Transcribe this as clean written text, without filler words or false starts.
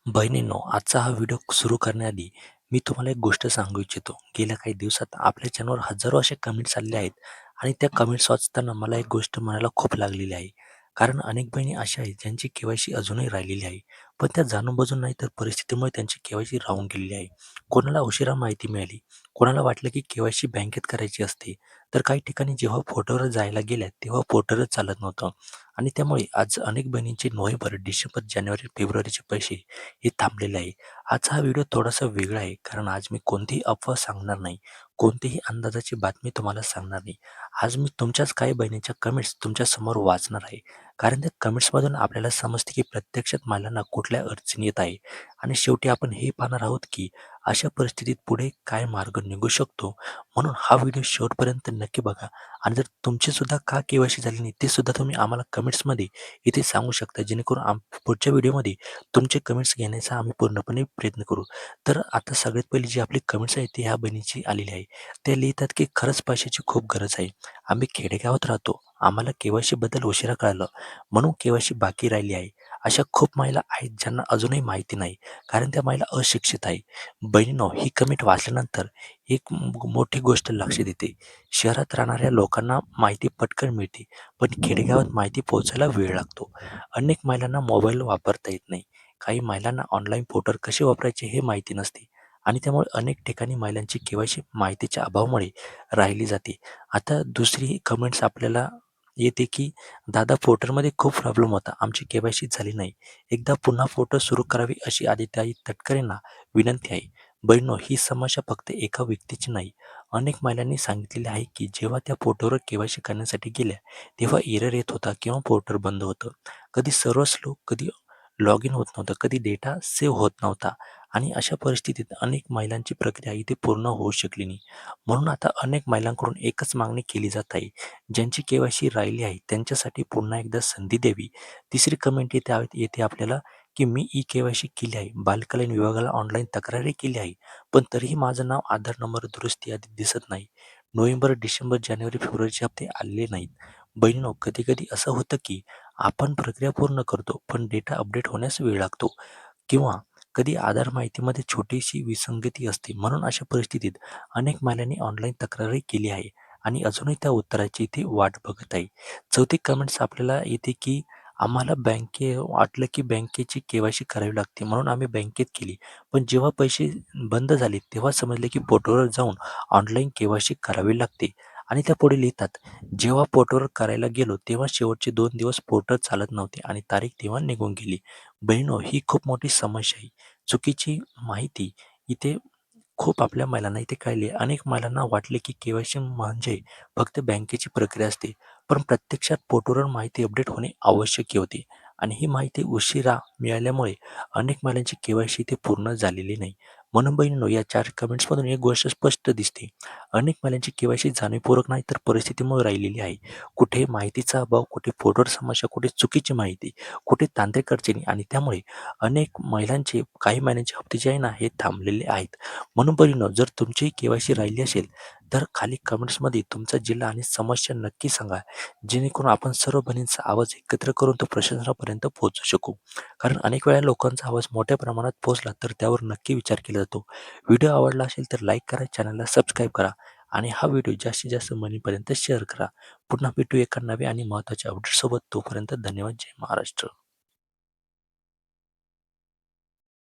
बहिणींनो, आजचा हा व्हिडिओ सुरू करण्याआधी मी तुम्हाला एक गोष्ट सांगू इच्छितो. गेल्या काही दिवसात आपल्या चॅनलवर हजारो असे कमेंट्स आलेले आहेत आणि त्या कमेंट्स वाचताना मला एक गोष्ट म्हणायला खूप लागलेली आहे. कारण अनेक बहिणी अशा आहेत ज्यांची के-वाय-सी अजूनही राहिलेली आहे. पण त्या जाणून-बुजून नाही तर परिस्थितीमुळे त्यांची के-वाय-सी राहून गेलेली आहे. कोणाला उशिरा माहिती मिळाली, कोणाला वाटलं की के-वाय-सी बँकेत करायची असते, तर काही ठिकाणी जेव्हा पोर्टलवर जायला गेल्या तेव्हा पोर्टलच चालत नव्हतं आणि त्यामुळे आज अनेक बहिणींचे नोव्हेंबर, डिसेंबर, जानेवारी, फेब्रुवारीचे पैसे हे थांबलेलं आहे. आजचा हा व्हिडिओ थोडासा वेगळा आहे कारण आज मी कोणतीही अफवा सांगणार नाही. कोणतीही अंदाजाची बातमी तुम्हाला सांगणार नाही. आज मी तुमच्याच काही बहिणींच्या कमेंट्स तुमच्यासमोर वाचणार आहे. कारण त्या कमेंट्समधून आपल्याला समजते की प्रत्यक्षात महिलांना कुठल्या अडचणी येत आहे आणि शेवटी आपण हे पाहणार आहोत की अशा परिस्थितीत पुढे काय मार्ग निघू शकतो. म्हणून हा व्हिडिओ शेवटपर्यंत नक्की बघा आणि जर तुमची सुद्धा का के-वाय-सी झाली नाही ते सुद्धा तुम्ही आम्हाला कमेंट्समध्ये इथे सांगू शकता जेणेकरून पुढच्या व्हिडिओमध्ये तुमचे कमेंट्स घेण्याचा आम्ही पूर्णपणे प्रयत्न करू. तर आता सगळ्यात पहिली जी आपली कमेंट्स आहे ती ह्या बहिणीची आलेली आहे. ते लिहितात की खरंच पैशाची खूप गरज आहे. आम्ही खेडेगावात राहतो. आम्हाला के-वाय-सी बद्दल उशिरा कळालं म्हणून के-वाय-सी बाकी राहिली आहे. अशा खूप महिला आहेत ज्यांना अजूनही माहिती नाही कारण त्या महिला अशिक्षित आहे. बहिणींनो, ही कमेंट वाचल्यानंतर एक मोठी गोष्ट लक्षात येते. शहरात राहणाऱ्या लोकांना माहिती पटकन मिळते पण खेडेगावात माहिती पोहोचायला वेळ लागतो. अनेक महिलांना मोबाईल वापरता येत नाही. काही महिलांना ऑनलाईन पोर्टल कसे वापरायचे हे माहिती नसते आणि त्यामुळे अनेक ठिकाणी महिलांची के-वाय-सी माहितीच्या अभावामुळे राहिली जाते. आता दुसरी कमेंट्स आपल्याला येते की दादा पोर्टलमध्ये खूप प्रॉब्लेम होता. आमची के-वाय-सी झाली नाही. एकदा पुन्हा पोर्टल सुरू करावी अशी आदिताई तटकरेंना विनंती आहे. बहिणो, ही समस्या फक्त एका व्यक्तीची नाही. अनेक महिलांनी सांगितलेले आहे की जेव्हा त्या पोर्टलवर के-वाय-सी करण्यासाठी गेल्या तेव्हा एरर येत होता किंवा पोर्टल बंद होतं. कधी सर्व्हर स्लो, कधी लॉग इन होत नव्हतं, कधी डेटा सेव्ह होत नव्हता आणि अशा परिस्थितीत अनेक महिलांची प्रक्रिया इथे पूर्ण होऊ शकली नाही. म्हणून आता अनेक महिलांकडून एकच मागणी केली जात आहे. ज्यांची के-वाय-सी राहिली आहे त्यांच्यासाठी पुन्हा एकदा संधी द्यावी. तिसरी कमेंट येथे आपल्याला की मी ई-के-वाय-सी केली आहे. बालकल्याण विभागाला ऑनलाईन तक्रारही केली आहे. पण तरीही माझं नाव, आधार नंबर दुरुस्ती यादीत दिसत नाही. नोव्हेंबर, डिसेंबर, जानेवारी, फेब्रुवारीचे हप्ते आलेले नाहीत. बहिणींनो, कधी-कधी असं होतं की आपण प्रक्रिया पूर्ण करतो, पण डेटा अपडेट होण्यास वेळ लागतो किंवा कधी आधार माहितीमध्ये छोटीशी विसंगती असते. म्हणून अशा परिस्थितीत अनेक महिलांनी ऑनलाईन तक्रारही केली आहे आणि अजूनही त्या उत्तराची इथे वाट बघत आहे. चौथी कमेंट्स आपल्याला येते की आम्हाला वाटलं की बँकेची के-वाय-सी करावी लागते म्हणून आम्ही बँकेत केली. पण जेव्हा पैसे बंद झाले तेव्हा समजले की पोर्टलवर जाऊन ऑनलाईन के-वाय-सी करावी लागते आणि त्या पुढे लिहितात, जेव्हा पोर्टलवर करायला गेलो तेव्हा शेवटचे 2 दिवस पोर्टल चालत नव्हते आणि तारीख तेव्हा निघून गेली. बहिणो, ही खूप मोठी समस्या आहे. चुकीची माहिती इथे खूप आपल्या महिलांना इथे कळली. अनेक महिलांना वाटले की के-वाय-सी म्हणजे फक्त बँकेची प्रक्रिया असते. पण प्रत्यक्षात पोर्टलवर माहिती अपडेट होणे आवश्यक होते आणि ही माहिती उशिरा मिळाल्यामुळे अनेक महिलांची के-वाय-सी इथे पूर्ण झालेली नाही. म्हणून बहिणींनो, या 4 कमेंट्समधून एक गोष्ट स्पष्ट दिसते. अनेक महिलांची के-वाय-सी जाणीवपूर्वक नाही तर परिस्थितीमुळे राहिलेली आहे. कुठे माहितीचा अभाव, कुठे पोर्टल समस्या, कुठे चुकीची माहिती, कुठे तांत्रिक अडचणी आणि त्यामुळे अनेक महिलांचे काही महिन्यांचे हप्ते जे आहे ना हे थांबलेले आहेत. म्हणून बहिणींनो, जर तुमची के-वाय-सी राहिली असेल तर खाली कमेंट्समध्ये तुमचा जिल्हा आणि समस्या नक्की सांगा. जेणेकरून आपण सर्व बहिणींचा आवाज एकत्र करून तो प्रशासनापर्यंत पोहोचू शकू. कारण अनेक वेळा लोकांचा आवाज मोठ्या प्रमाणात पोहोचला तर त्यावर नक्की विचार केला जातो. व्हिडिओ आवडला असेल तर लाईक करा, चॅनलला सबस्क्राईब करा आणि हा व्हिडिओ जास्तीत जास्त बहिणींपर्यंत शेअर करा. पुन्हा भेटू एका नव्या आणि महत्त्वाच्या अपडेटसोबत. तोपर्यंत धन्यवाद. जय महाराष्ट्र.